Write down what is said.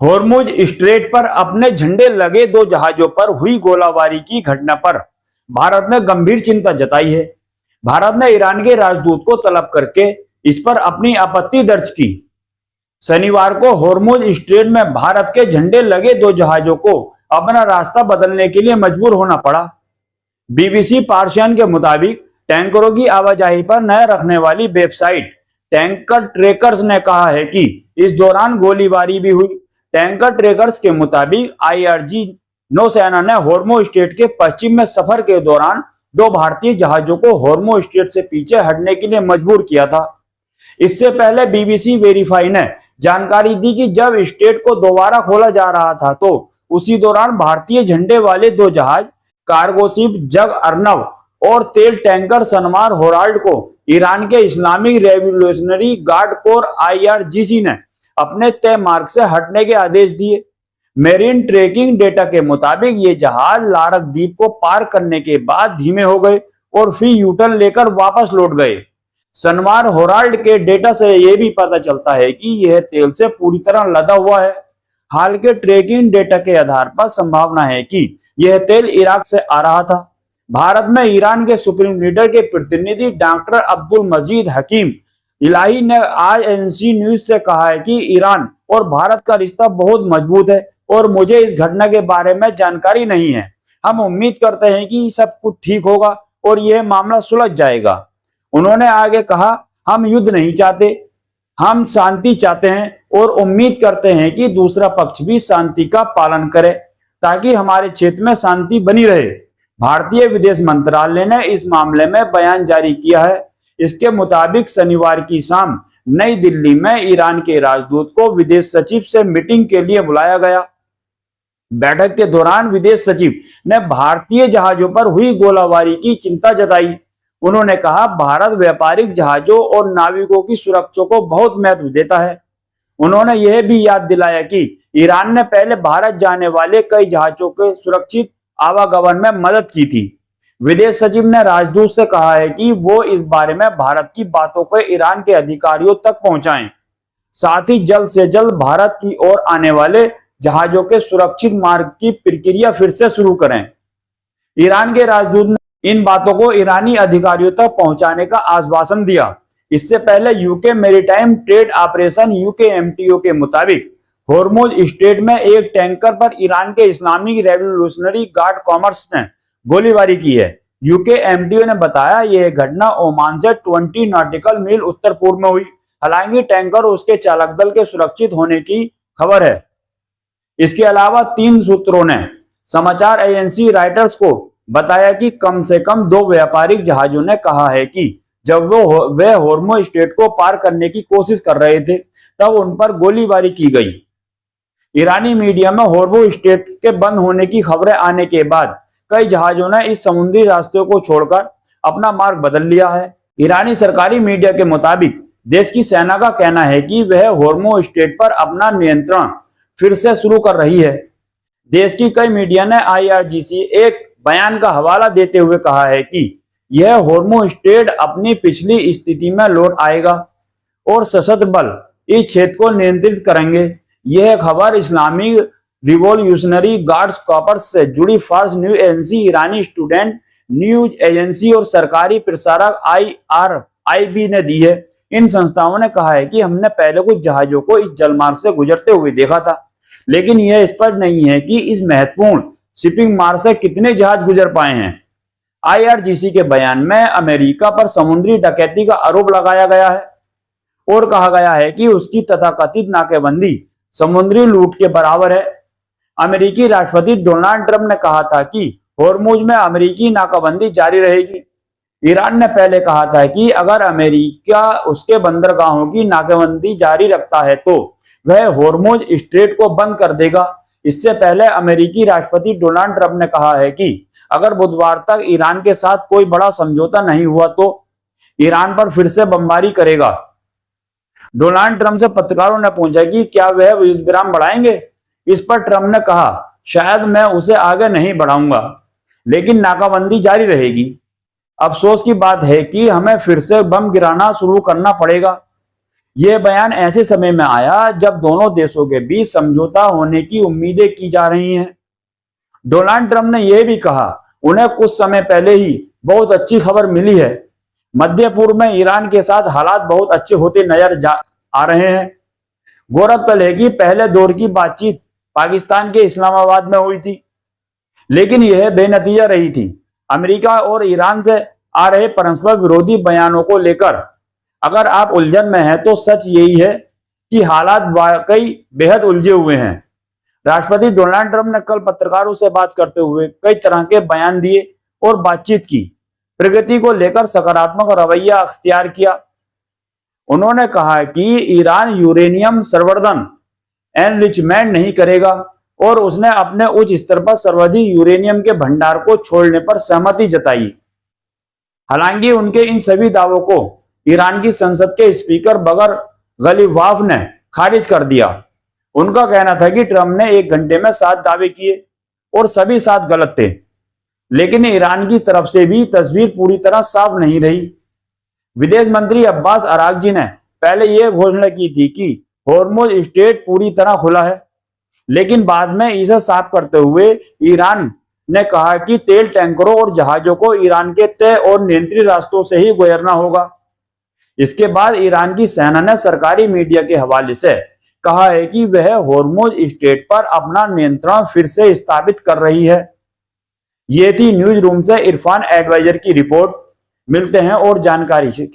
Hormuz strait पर अपने झंडे लगे दो जहाजों पर हुई गोलाबारी की घटना पर भारत ने गंभीर चिंता जताई है। भारत ने ईरान के राजदूत को तलब करके इस पर अपनी आपत्ति दर्ज की। शनिवार को होर्मुज स्ट्रेट में भारत के झंडे लगे दो जहाजों को अपना रास्ता बदलने के लिए मजबूर होना पड़ा। बीबीसी पार्शियन के मुताबिक टैंकरों की आवाजाही पर नजर रखने वाली वेबसाइट टैंकर ट्रेकर्स ने कहा है कि इस दौरान गोलीबारी भी हुई। टैंकर ट्रेकर्स के मुताबिक आईआरजी नौसेना ने होर्मुज स्ट्रेट के पश्चिम में सफर के दौरान दो भारतीय जहाजों को होर्मुज स्ट्रेट से पीछे हटने के लिए मजबूर किया था। इससे पहले बीबीसी वेरीफाई ने जानकारी दी कि जब स्ट्रेट को दोबारा खोला जा रहा था तो उसी दौरान भारतीय झंडे वाले दो जहाज कार्गो शिप जग अर्नव और तेल टैंकर सनमार होराल्ड को ईरान के Islamic revolutionary guard core IRGC ने अपने तय मार्ग से हटने के आदेश दिए। मेरीन ट्रैकिंग डेटा के मुताबिक ये जहाज लारक द्वीप को पार करने के बाद धीमे हो गए और फिर यूटर्न लेकर वापस लौट गए। सनमार होराल्ड के डेटा से यह भी पता चलता है कि यह तेल से पूरी तरह लदा हुआ है। हाल के ट्रैकिंग डेटा के आधार पर संभावना है कि यह तेल इराक से आ रहा था। भारत में ईरान के सुप्रीम लीडर के प्रतिनिधि डॉक्टर अब्दुल मजीद हकीम इलाही ने आज एजेंसी न्यूज से कहा है कि ईरान और भारत का रिश्ता बहुत मजबूत है और मुझे इस घटना के बारे में जानकारी नहीं है। हम उम्मीद करते हैं कि सब कुछ ठीक होगा और यह मामला सुलझ जाएगा। उन्होंने आगे कहा, हम युद्ध नहीं चाहते, हम शांति चाहते हैं और उम्मीद करते हैं कि दूसरा पक्ष भी शांति का पालन करे ताकि हमारे क्षेत्र में शांति बनी रहे। भारतीय विदेश मंत्रालय ने इस मामले में बयान जारी किया है। इसके मुताबिक शनिवार की शाम नई दिल्ली में ईरान के राजदूत को विदेश सचिव से मीटिंग के लिए बुलाया गया। बैठक के दौरान विदेश सचिव ने भारतीय जहाजों पर हुई गोलाबारी की चिंता जताई। उन्होंने कहा, भारत व्यापारिक जहाजों और नाविकों की सुरक्षा को बहुत महत्व देता है। उन्होंने यह भी याद दिलाया कि ईरान ने पहले भारत जाने वाले कई जहाजों के सुरक्षित आवागमन में मदद की थी। विदेश सचिव ने राजदूत से कहा है कि वो इस बारे में भारत की बातों को ईरान के अधिकारियों तक पहुंचाएं, साथ ही जल्द से जल्द भारत की ओर आने वाले जहाजों के सुरक्षित मार्ग की प्रक्रिया फिर से शुरू करें। ईरान के राजदूत ने इन बातों को ईरानी अधिकारियों तक पहुंचाने का आश्वासन दिया। इससे पहले UK maritime trade operation UKMTO के मुताबिक होर्मुज स्ट्रेट में एक टैंकर पर ईरान के इस्लामिक रेवोल्यूशनरी गार्ड कॉमर्स ने गोलीबारी की है। यूकेएमटीओ ने बताया यह घटना ओमान से 20 नॉटिकल मील उत्तर पूर्व में हुई। हालांकि टैंकर और उसके चालक दल के सुरक्षित होने की खबर है। इसके अलावा 3 सूत्रों ने समाचार एजेंसी रॉयटर्स को बताया कि कम से कम 2 व्यापारिक जहाजों ने कहा है कि जब वे होर्मुज स्ट्रेट को पार करने की कोशिश कर रहे थे तब उन पर गोलीबारी की गई। ईरानी मीडिया में होर्मुज स्ट्रेट के बंद होने की खबरें आने के बाद कई जहाजों ने इस समुद्री रास्ते को छोड़कर अपना मार्ग बदल लिया है। ईरानी सरकारी मीडिया के मुताबिक देश की सेना का कहना है कि वह होर्मुज स्ट्रेट पर अपना नियंत्रण फिर से शुरू कर रही है। देश की कई मीडिया ने आईआरजीसी एक बयान का हवाला देते हुए कहा है कि यह होर्मुज स्ट्रेट अपनी पिछली स्थिति में लौट आएगा और सशस्त्र बल इस क्षेत्र को नियंत्रित करेंगे। यह खबर इस्लामिक रिवॉल्यूशनरी गार्ड्स कॉर्प्स से जुड़ी फार्स न्यूज एजेंसी, ईरानी स्टूडेंट न्यूज एजेंसी और सरकारी प्रसारक IRIB ने दी है। इन संस्थाओं ने कहा है कि हमने पहले कुछ जहाजों को इस जलमार्ग से गुजरते हुए देखा था, लेकिन यह स्पष्ट नहीं है कि इस महत्वपूर्ण शिपिंग मार्ग से कितने जहाज गुजर पाए हैं। IRGC के बयान में अमेरिका पर समुद्री डकैती का आरोप लगाया गया है और कहा गया है कि उसकी तथाकथित नाकेबंदी समुद्री लूट के बराबर है। अमेरिकी राष्ट्रपति डोनाल्ड ट्रंप ने कहा था कि होर्मुज में अमेरिकी नाकाबंदी जारी रहेगी। ईरान ने पहले कहा था कि अगर अमेरिका उसके बंदरगाहों की नाकाबंदी जारी रखता है तो वह होर्मुज स्ट्रेट को बंद कर देगा। इससे पहले अमेरिकी राष्ट्रपति डोनाल्ड ट्रंप ने कहा है कि अगर बुधवार तक ईरान के साथ कोई बड़ा समझौता नहीं हुआ तो ईरान पर फिर से बमबारी करेगा। डोनाल्ड ट्रंप से पत्रकारों ने पूछा कि क्या वह युद्ध विराम बढ़ाएंगे। इस पर ट्रंप ने कहा, शायद मैं उसे आगे नहीं बढ़ाऊंगा, लेकिन नाकाबंदी जारी रहेगी। अफसोस की बात है कि हमें फिर से बम गिराना शुरू करना पड़ेगा। यह बयान ऐसे समय में आया जब दोनों देशों के बीच समझौता होने की उम्मीदें की जा रही हैं। डोनाल्ड ट्रंप ने यह भी कहा उन्हें कुछ समय पहले ही बहुत अच्छी खबर मिली है। मध्य पूर्व में ईरान के साथ हालात बहुत अच्छे होते नजर आ रहे हैं। गौरतलब है कि पहले दौर की बातचीत पाकिस्तान के इस्लामाबाद में हुई थी, लेकिन यह बेनतीजा रही थी। अमेरिका और ईरान से आ रहे परस्पर विरोधी बयानों को लेकर अगर आप उलझन में हैं तो सच यही है कि हालात वाकई बेहद उलझे हुए हैं। राष्ट्रपति डोनाल्ड ट्रंप ने कल पत्रकारों से बात करते हुए कई तरह के बयान दिए और बातचीत की प्रगति को लेकर सकारात्मक रवैया अख्तियार किया। उन्होंने कहा कि ईरान यूरेनियम संवर्धन एनरिचमेंट नहीं करेगा और उसने अपने उच्च स्तर पर सर्वाधिक यूरेनियम के भंडार को छोड़ने पर सहमति जताई। हालांकि उनके इन सभी दावों को ईरान की संसद के स्पीकर बगर गलीबाफ ने खारिज कर दिया। उनका कहना था कि ट्रंप ने 1 घंटे में 7 दावे किए और सभी 7 गलत थे। लेकिन ईरान की तरफ से भी तस्वीर पूरी तरह साफ नहीं रही। विदेश मंत्री अब्बास अरागची ने पहले यह घोषणा की थी कि हॉर्मुज स्ट्रेट पूरी तरह खुला है, लेकिन बाद में इसे साफ करते हुए ईरान ने कहा कि तेल टैंकरों और जहाजों को ईरान के तय और नियंत्रित रास्तों से ही गुजरना होगा। इसके बाद ईरान की सेना ने सरकारी मीडिया के हवाले से कहा है कि वह हॉर्मुज स्ट्रेट पर अपना नियंत्रण फिर से स्थापित कर रही है। ये थी न्यूज रूम से इरफान एडवाइजर की रिपोर्ट। मिलते हैं और जानकारी के